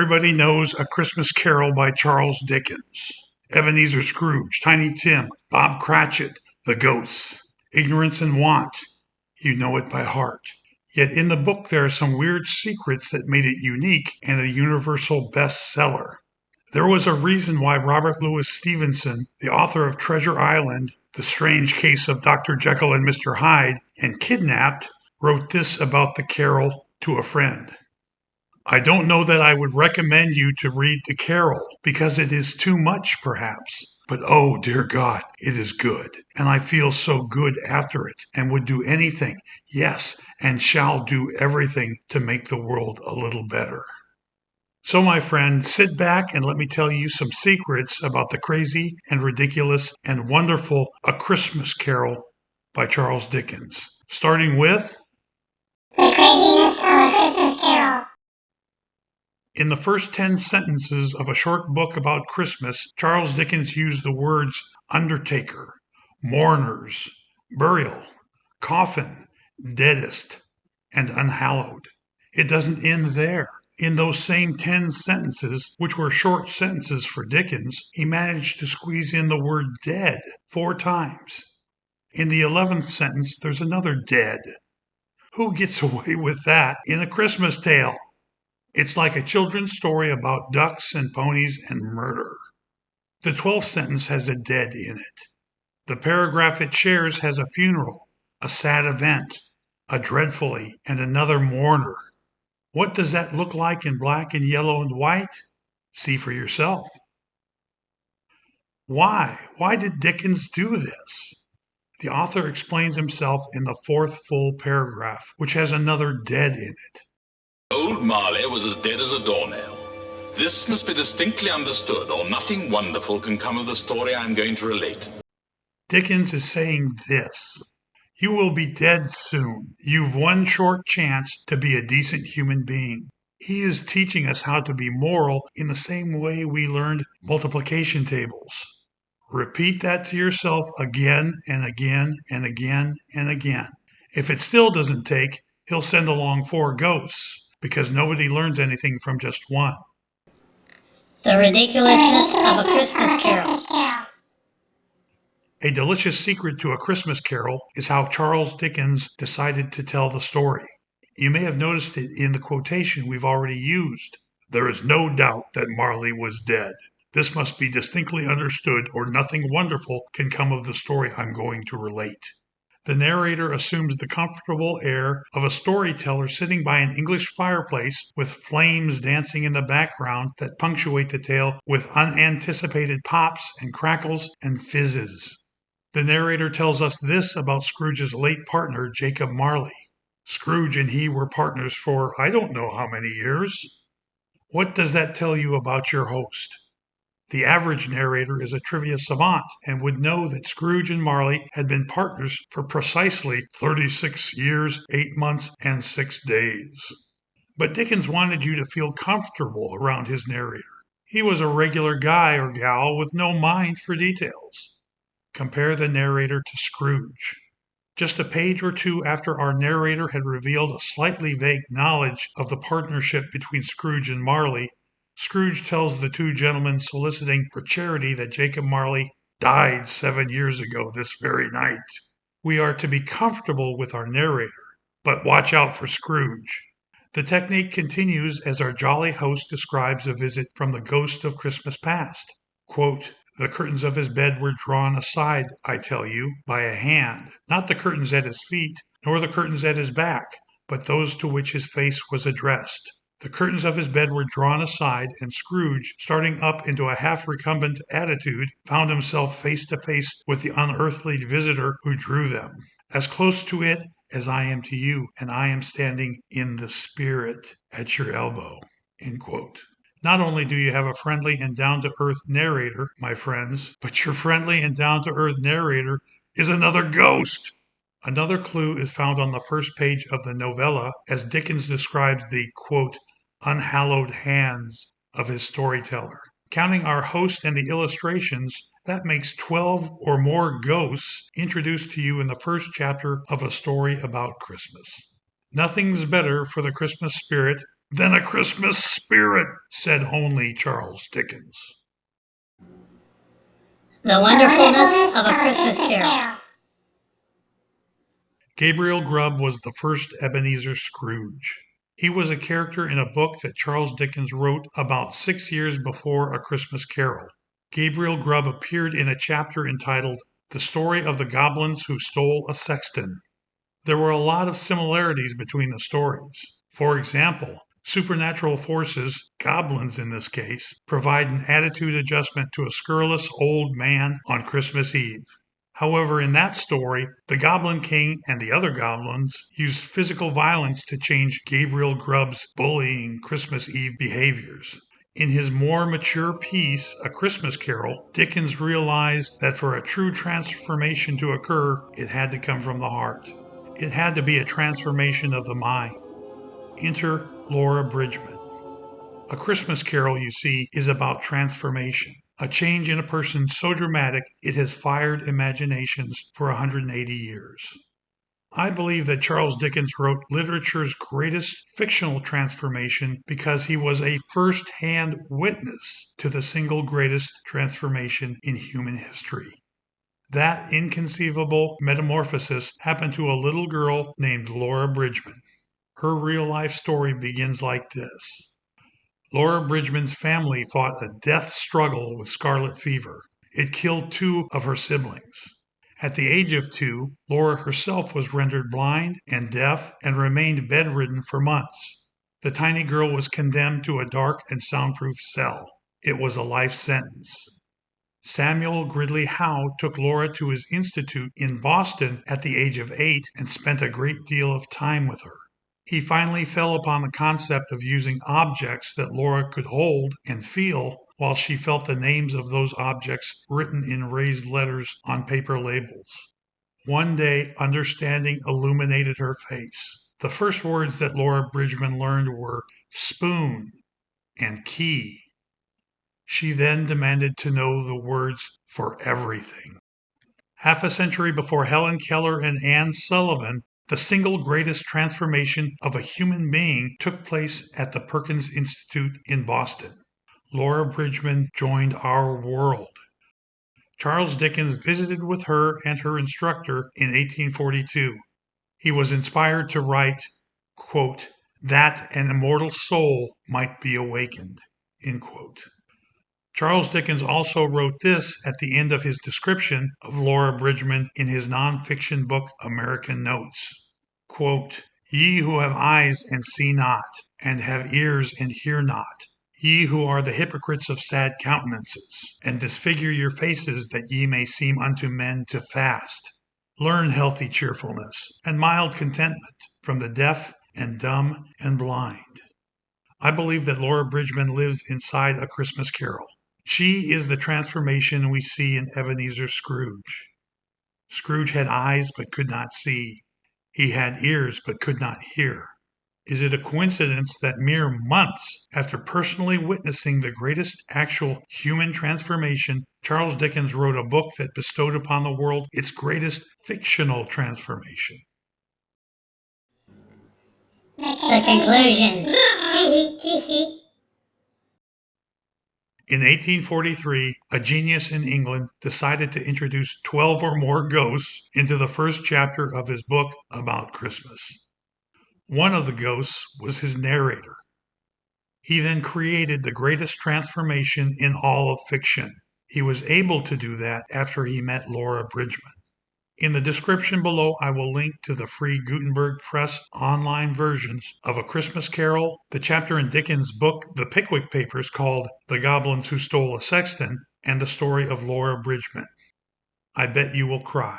Everybody knows A Christmas Carol by Charles Dickens. Ebenezer Scrooge, Tiny Tim, Bob Cratchit, the Ghosts, Ignorance and Want. You know it by heart. Yet in the book there are some weird secrets that made it unique and a universal bestseller. There was a reason why Robert Louis Stevenson, the author of Treasure Island, The Strange Case of Dr. Jekyll and Mr. Hyde, and Kidnapped, wrote this about the carol to a friend. I don't know that I would recommend you to read the carol, because it is too much, perhaps. But oh, dear God, it is good, and I feel so good after it, and would do anything, yes, and shall do everything to make the world a little better. So, my friend, sit back and let me tell you some secrets about the crazy and ridiculous and wonderful A Christmas Carol by Charles Dickens, starting with The Craziness of A Christmas Carol. In the first 10 sentences of a short book about Christmas, Charles Dickens used the words undertaker, mourners, burial, coffin, deadest, and unhallowed. It doesn't end there. In those same 10 sentences, which were short sentences for Dickens, he managed to squeeze in the word dead 4 times. In the 11th sentence, there's another dead. Who gets away with that in A Christmas Tale? It's like a children's story about ducks and ponies and murder. The 12th sentence has a dead in it. The paragraph it shares has a funeral, a sad event, a dreadfully, and another mourner. What does that look like in black and yellow and white? See for yourself. Why? Why did Dickens do this? The author explains himself in the 4th full paragraph, which has another dead in it. Old Marley was as dead as a doornail. This must be distinctly understood, or nothing wonderful can come of the story I'm going to relate. Dickens is saying this. You will be dead soon. You've one short chance to be a decent human being. He is teaching us how to be moral in the same way we learned multiplication tables. Repeat that to yourself again and again and again and again. If it still doesn't take, he'll send along 4 ghosts, because nobody learns anything from just one. The ridiculousness of A Christmas Carol. A delicious secret to A Christmas Carol is how Charles Dickens decided to tell the story. You may have noticed it in the quotation we've already used. There is no doubt that Marley was dead. This must be distinctly understood, or nothing wonderful can come of the story I'm going to relate. The narrator assumes the comfortable air of a storyteller sitting by an English fireplace with flames dancing in the background that punctuate the tale with unanticipated pops and crackles and fizzes. The narrator tells us this about Scrooge's late partner, Jacob Marley. Scrooge and he were partners for I don't know how many years. What does that tell you about your host? The average narrator is a trivia savant and would know that Scrooge and Marley had been partners for precisely 36 years, 8 months, and 6 days. But Dickens wanted you to feel comfortable around his narrator. He was a regular guy or gal with no mind for details. Compare the narrator to Scrooge. Just a page or 2 after our narrator had revealed a slightly vague knowledge of the partnership between Scrooge and Marley, Scrooge tells the 2 gentlemen soliciting for charity that Jacob Marley died 7 years ago this very night. We are to be comfortable with our narrator, but watch out for Scrooge. The technique continues as our jolly host describes a visit from the ghost of Christmas past. Quote, the curtains of his bed were drawn aside, I tell you, by a hand, not the curtains at his feet, nor the curtains at his back, but those to which his face was addressed. The curtains of his bed were drawn aside, and Scrooge, starting up into a half-recumbent attitude, found himself face to face with the unearthly visitor who drew them. As close to it as I am to you, and I am standing in the spirit at your elbow. End quote. Not only do you have a friendly and down-to-earth narrator, my friends, but your friendly and down-to-earth narrator is another ghost. Another clue is found on the first page of the novella as Dickens describes the, quote, unhallowed hands of his storyteller. Counting our host and the illustrations, that makes 12 or more ghosts introduced to you in the first chapter of a story about Christmas. Nothing's better for the Christmas spirit than a Christmas spirit, said only Charles Dickens. The Wonderfulness of a Christmas Carol. Gabriel Grubb was the first Ebenezer Scrooge. He was a character in a book that Charles Dickens wrote about 6 years before A Christmas Carol. Gabriel Grubb appeared in a chapter entitled The Story of the Goblins Who Stole a Sexton. There were a lot of similarities between the stories. For example, supernatural forces, goblins in this case, provide an attitude adjustment to a scurrilous old man on Christmas Eve. However, in that story, the Goblin King and the other goblins used physical violence to change Gabriel Grubb's bullying Christmas Eve behaviors. In his more mature piece, A Christmas Carol, Dickens realized that for a true transformation to occur, it had to come from the heart. It had to be a transformation of the mind. Enter Laura Bridgman. A Christmas Carol, you see, is about transformation. A change in a person so dramatic it has fired imaginations for 180 years. I believe that Charles Dickens wrote literature's greatest fictional transformation because he was a first-hand witness to the single greatest transformation in human history. That inconceivable metamorphosis happened to a little girl named Laura Bridgman. Her real-life story begins like this. Laura Bridgman's family fought a death struggle with scarlet fever. It killed 2 of her siblings. At the age of 2, Laura herself was rendered blind and deaf and remained bedridden for months. The tiny girl was condemned to a dark and soundproof cell. It was a life sentence. Samuel Gridley Howe took Laura to his institute in Boston at the age of 8 and spent a great deal of time with her. He finally fell upon the concept of using objects that Laura could hold and feel while she felt the names of those objects written in raised letters on paper labels. One day, understanding illuminated her face. The first words that Laura Bridgman learned were spoon and key. She then demanded to know the words for everything. Half a century before Helen Keller and Anne Sullivan, the single greatest transformation of a human being took place at the Perkins Institute in Boston. Laura Bridgman joined our world. Charles Dickens visited with her and her instructor in 1842. He was inspired to write, quote, that an immortal soul might be awakened, end quote. Charles Dickens also wrote this at the end of his description of Laura Bridgman in his nonfiction book American Notes. Quote, ye who have eyes and see not, and have ears and hear not, ye who are the hypocrites of sad countenances, and disfigure your faces that ye may seem unto men to fast. Learn healthy cheerfulness and mild contentment from the deaf and dumb and blind. I believe that Laura Bridgman lives inside A Christmas Carol. She is the transformation we see in Ebenezer Scrooge. Scrooge had eyes but could not see. He had ears but could not hear. Is it a coincidence that mere months after personally witnessing the greatest actual human transformation, Charles Dickens wrote a book that bestowed upon the world its greatest fictional transformation? The conclusion. In 1843, a genius in England decided to introduce 12 or more ghosts into the first chapter of his book about Christmas. One of the ghosts was his narrator. He then created the greatest transformation in all of fiction. He was able to do that after he met Laura Bridgman. In the description below, I will link to the free Gutenberg Press online versions of A Christmas Carol, the chapter in Dickens' book The Pickwick Papers called The Goblins Who Stole a Sexton, and the story of Laura Bridgman. I bet you will cry.